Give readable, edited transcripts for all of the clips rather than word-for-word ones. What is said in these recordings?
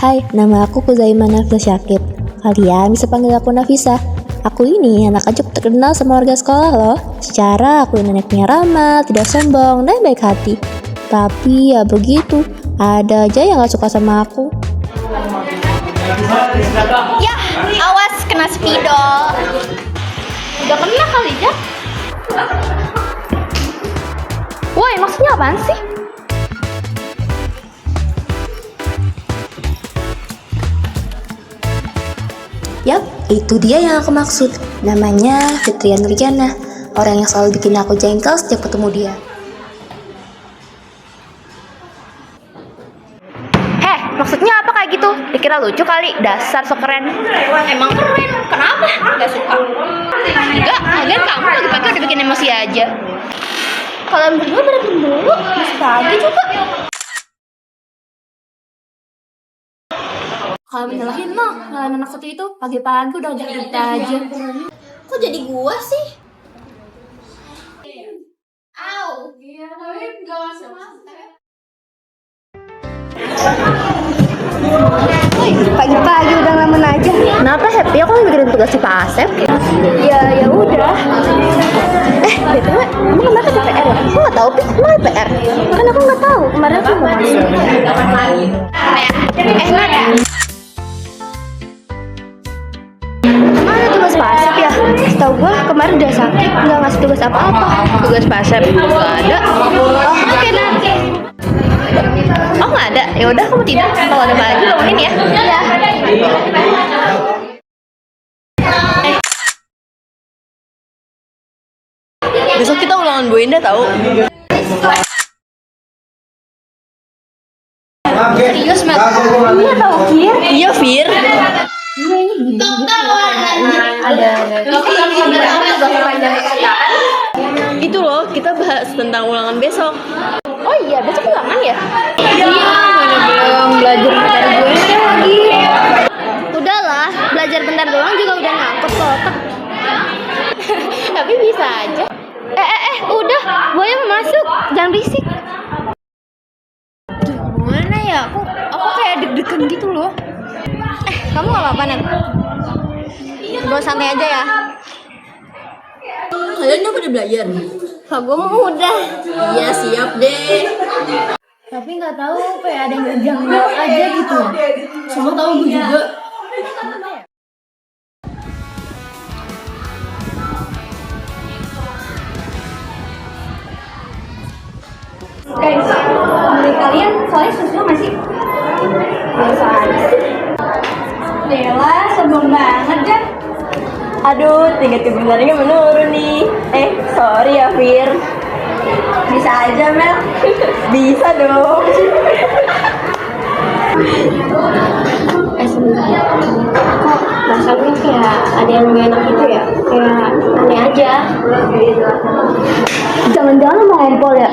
Hai, nama aku Kuzaima Nafisa Syakib. Kalian bisa panggil aku Nafisa. Aku ini anak ajuk terkenal sama warga sekolah loh. Secara aku ini anaknya ramah, tidak sombong, dan baik hati. Tapi ya begitu, ada aja yang gak suka sama aku. Yah, awas kena spidol. Udah kena kali ya? Woi, maksudnya apaan sih? Yap, itu dia yang aku maksud. Namanya Fitria Nurjana. Orang yang selalu bikin aku jengkel setiap ketemu dia. Maksudnya apa kayak gitu? Dikira lucu kali, dasar so keren. Emang keren, kenapa? Gak suka? Enggak, lagian kamu pagi-pagi udah bikin emosi aja. Kalian berdua berantem dulu, masih pagi juga. Kalau menyalahin lo, ngalahin anak seperti itu, pagi-pagi udah ajak kita aja. Kok jadi gua sih? Pagi-pagi udah ngelamun aja. Kenapa happy? Aku lagi mikirin tugas si Pak Asep. Ya udah. BTW, emang kemarin ada PR ya? Aku gak tau, Pik. Emang ada PR? Kan aku gak tahu. Kemarin aku mau masuk. Nat. Emang ada tugas Pak Asep ya? Setahu gue kemarin udah sakit, nggak ngasih tugas apa-apa. Tugas Pak Asep? Nggak ada. Oke, nanti. Oh nggak ada? Ya udah kamu tidur. Kalau ada pagi bangunin ya. Iya. Besok kita ulangan Bu Indah tahu. Serius, Mat? Iya tau, Fir. Iya, Fir. Itu loh, kita bahas tentang ulangan besok. Oh iya, besok ulangan ya? Iya, Belum belajar bentar gue lagi. Udahlah, belajar bentar doang juga udah ngangkut ke otak. Tapi bisa aja. Udah, gue yang masuk, jangan berisik. Duh, gimana ya? Aku kayak deg-degan gitu loh. Kamu gak apa-apa, Nan? Gue santai aja ya. Kalian udah pada belajar? Gue mau udah. Iya, siap deh. Tapi nggak tahu kayak ada yang janggal aja gitu. Semua tahu gue juga. Menurut kalian soalnya susah masih? Biasa aja sih. Dela, sombong banget kan? Aduh, tingkat kebenarannya menurun nih. Sorry ya, Fir. Bisa aja Mel. Bisa dong. Sebenarnya kok rasanya kayak ada yang gak enak gitu ya? Kayak aneh aja. Jangan-jangan mau ngompol ya?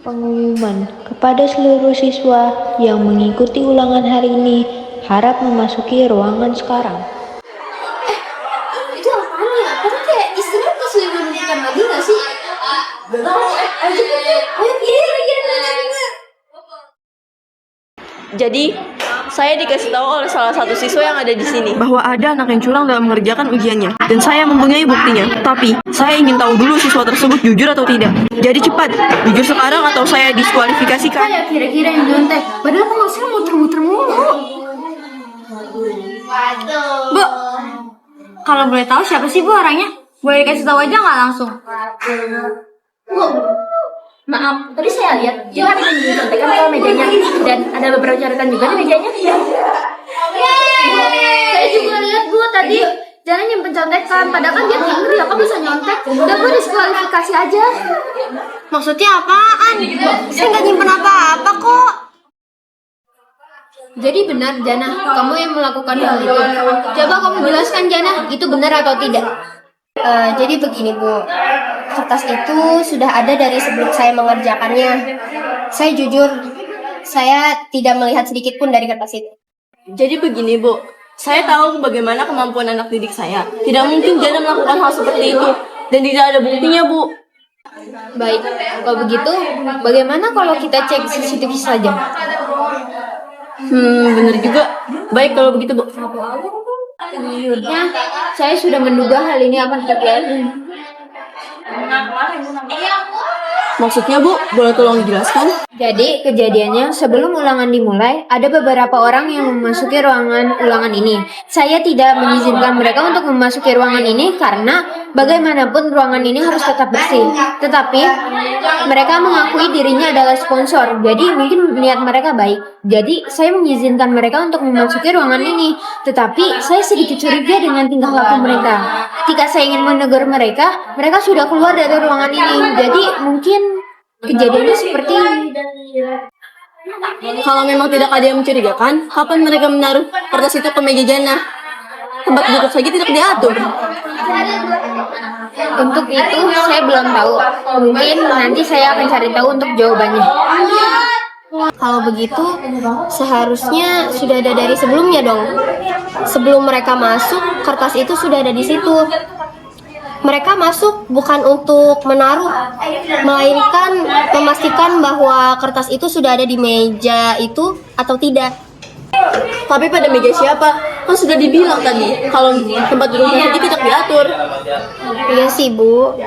Pengumuman kepada seluruh siswa yang mengikuti ulangan hari ini harap memasuki ruangan sekarang. Itu apaan ya? Tapi kayak istrinya kasih 5 menitan lagi gak sih? Jadi, saya dikasih tahu oleh salah satu siswa yang ada di sini bahwa ada anak yang curang dalam mengerjakan ujiannya, dan saya mempunyai buktinya. Tapi, saya ingin tahu dulu siswa tersebut jujur atau tidak. Jadi cepat, jujur sekarang atau saya diskualifikasikan. Ya kira-kira yang nyontek. Padahal pengawasannya muter-muter mulu. Bu, kalau boleh tahu siapa sih Bu orangnya? Boleh kasih tahu aja nggak langsung? Bu, maaf, tadi saya lihat dia ada yang dicontekan ke mejanya dan ada beberapa catatan juga di mejanya. Saya juga lihat Bu tadi jangan nyimpen contekan, padahal kan dia pinter ya, kok bisa nyontek? Udah Bu diskualifikasi aja. Maksudnya apaan? Saya nggak nyimpen apa-apa kok. Jadi benar Jana, kamu yang melakukan hal itu. Coba kamu jelaskan Jana, itu benar atau tidak? Jadi begini Bu, kertas itu sudah ada dari sebelum saya mengerjakannya. Saya jujur, saya tidak melihat sedikit pun dari kertas itu. Jadi begini, Bu. Saya tahu bagaimana kemampuan anak didik saya. Tidak mungkin Jana melakukan hal seperti itu. Dan tidak ada buktinya, Bu. Baik, kalau begitu, bagaimana kalau kita cek CCTV saja? Bener juga. Baik kalau begitu, Bu. Sejujurnya, saya sudah menduga hal ini akan terjadi. Maksudnya, Bu, boleh tolong dijelaskan? Jadi, kejadiannya sebelum ulangan dimulai, ada beberapa orang yang memasuki ruangan ulangan ini. Saya tidak mengizinkan mereka untuk memasuki ruangan ini karena bagaimanapun ruangan ini harus tetap bersih. Tetapi, mereka mengakui dirinya adalah sponsor, jadi mungkin niat mereka baik. Jadi, saya mengizinkan mereka untuk memasuki ruangan ini. Tetapi, saya sedikit curiga dengan tingkah laku mereka. Ketika saya ingin menegur mereka, mereka sudah keluar dari ruangan ini. Jadi, mungkin kejadiannya seperti ini. Kalau memang tidak ada yang mencurigakan, kapan mereka menaruh kertas itu ke meja Jana? Tempat duduk saja tidak diatur. Untuk itu saya belum tahu. Mungkin nanti saya akan cari tahu untuk jawabannya. Kalau begitu, seharusnya sudah ada dari sebelumnya dong. Sebelum mereka masuk, kertas itu sudah ada di situ. Mereka masuk bukan untuk menaruh, melainkan memastikan bahwa kertas itu sudah ada di meja itu atau tidak. Tapi pada meja siapa? Kan sudah dibilang tadi, kalau tempat duduk saja tidak diatur. Iya sih, Bu.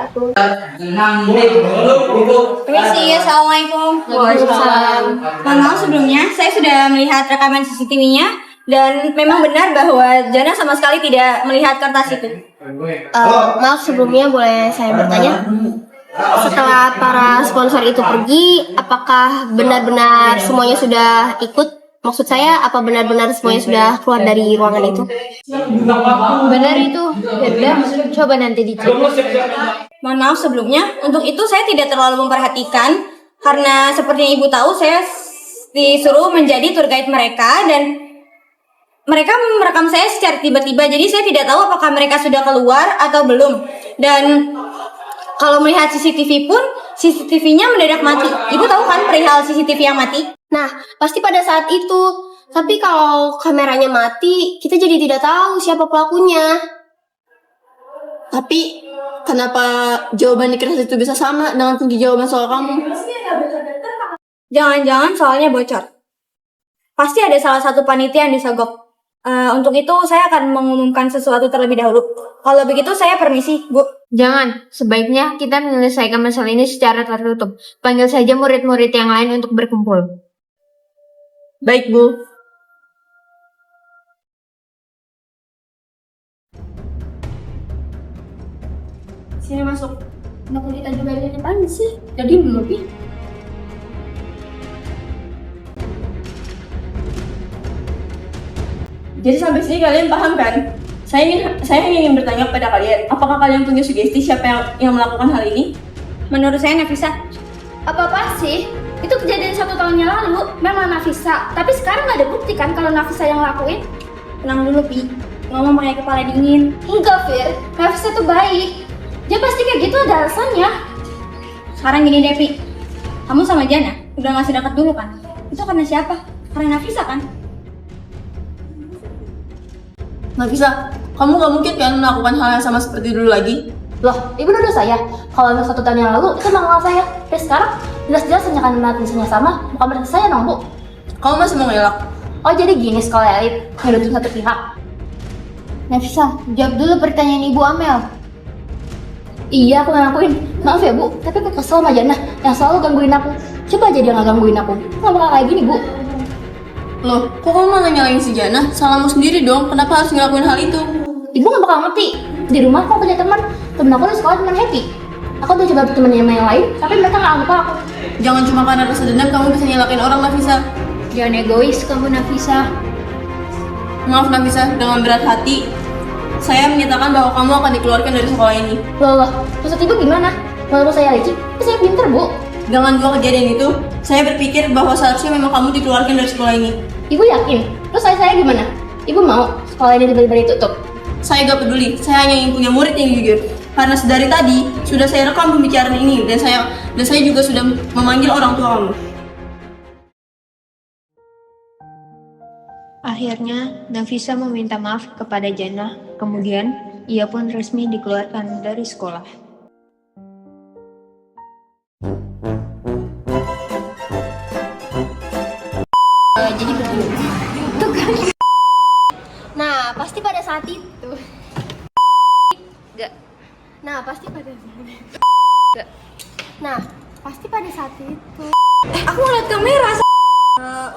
Permisi, assalamualaikum. Waalaikumsalam. Mohon maaf sebelumnya, saya sudah melihat rekaman CCTV-nya dan memang benar bahwa Jana sama sekali tidak melihat kertas itu. Maaf sebelumnya, boleh saya bertanya? Setelah para sponsor itu pergi, apakah benar-benar semuanya sudah ikut? Maksud saya, apa benar-benar semuanya sudah keluar dari ruangan itu? Benar itu. Ya udah, coba nanti dicek. Mohon maaf sebelumnya, untuk itu saya tidak terlalu memperhatikan karena seperti yang Ibu tahu, saya disuruh menjadi tour guide mereka dan mereka merekam saya secara tiba-tiba, jadi saya tidak tahu apakah mereka sudah keluar atau belum. Dan kalau melihat CCTV pun, CCTV-nya mendadak mati. Ibu tahu kan perihal CCTV yang mati? Nah, pasti pada saat itu. Tapi kalau kameranya mati, kita jadi tidak tahu siapa pelakunya. Tapi, kenapa jawaban di kertas itu bisa sama dengan kunci jawaban soal kamu? Jangan-jangan soalnya bocor. Pasti ada salah satu panitia yang disogok. Untuk itu saya akan mengumumkan sesuatu terlebih dahulu. Kalau begitu saya permisi, Bu. Jangan, sebaiknya kita menyelesaikan masalah ini secara tertutup. Panggil saja murid-murid yang lain untuk berkumpul. Baik, Bu. Sini masuk. Kenapa kita juga ada apaan sih? Jadi dulu, Pi. Jadi sampai sini kalian paham kan? Saya ingin bertanya kepada kalian, apakah kalian punya sugesti siapa yang melakukan hal ini? Menurut saya Nafisa. Apa-apa sih? Itu kejadian 1 tahun yang lalu, memang Nafisa. Tapi sekarang nggak ada bukti kan kalau Nafisa yang ngelakuin? Tenang dulu, Pi. Ngomong pakai kepala dingin. Enggak, Fir. Nafisa tuh baik. Dia pasti kayak gitu ada alasannya. Sekarang gini deh, Pi. Kamu sama Jana udah nggak sedekat dulu kan? Itu karena siapa? Karena Nafisa kan? Nafisa, kamu gak mungkin kan melakukan hal yang sama seperti dulu lagi? Loh, ibu nuduh saya. Kalau memang 1 tahun yang lalu, itu memang saya. Dan sekarang, jelas-jelas hanya tulisannya sama, bukan berarti saya dong, Bu. Kamu masih mau ngelak? Oh, jadi gini sekolah elit, ngedudukin satu pihak. Nafisa, jawab dulu pertanyaan Ibu Amel. Iya, aku ngelakuin. Maaf ya, Bu, tapi aku kesel sama Jana yang selalu gangguin aku. Coba aja dia nggak gangguin aku. Nggak bakal kayak gini, Bu. Loh, kok kamu malah nyalain si Jana? Salahmu sendiri dong, kenapa harus ngelakuin hal itu? Ibu nggak bakal ngerti. Di rumah aku punya teman aku di sekolah teman Happy. Aku udah coba temen yang lain, tapi mereka nggak anggap aku. Jangan cuma karena rasa dendam kamu bisa nyalakin orang, Nafisa. Jangan egois kamu, Nafisa. Maaf Nafisa, dengan berat hati, saya menyatakan bahwa kamu akan dikeluarkan dari sekolah ini. Loh, maksud ibu gimana? Walaupun saya licik, tapi saya pinter, Bu. Dengan 2 kejadian itu, saya berpikir bahwa seharusnya memang kamu dikeluarkan dari sekolah ini. Ibu yakin? Terus saya gimana? Ibu mau sekolah ini tiba-tiba ditutup? Saya gak peduli, saya hanya ingin punya murid yang jujur. Karena sedari tadi, sudah saya rekam pembicaraan ini, dan saya juga sudah memanggil orang tua kamu. Akhirnya, Nafisa meminta maaf kepada Jana. Kemudian, ia pun resmi dikeluarkan dari sekolah. Jadi begini. Gak. Nah, pasti pada Gak. Nah, pasti pada saat itu. Aku ngeliat kamera.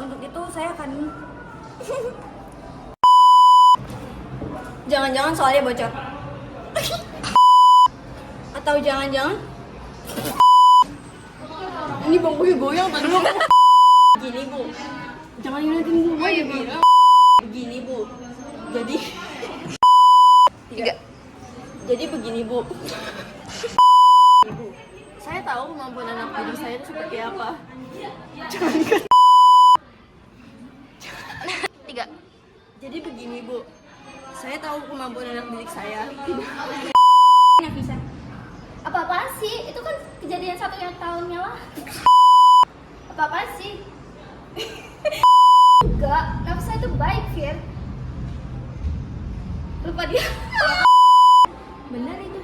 Untuk itu saya akan jangan-jangan soalnya bocor. Atau jangan-jangan ini bangkunya goyang tadi. Begini Bu, jangan ngeliatin gue ya Bu. Begini Bu, jadi Tiga. jadi begini Bu. Ibu, saya tahu kemampuan anak didik saya itu seperti apa. Tiga. Jadi begini Bu, saya tahu kemampuan anak didik saya. Nafisa. Apa-apaan sih? Itu kan kejadian 1 tahunnya lah. Apa-apaan sih? Enggak, Nafisa itu baik, Fir. Lupa dia. Benar itu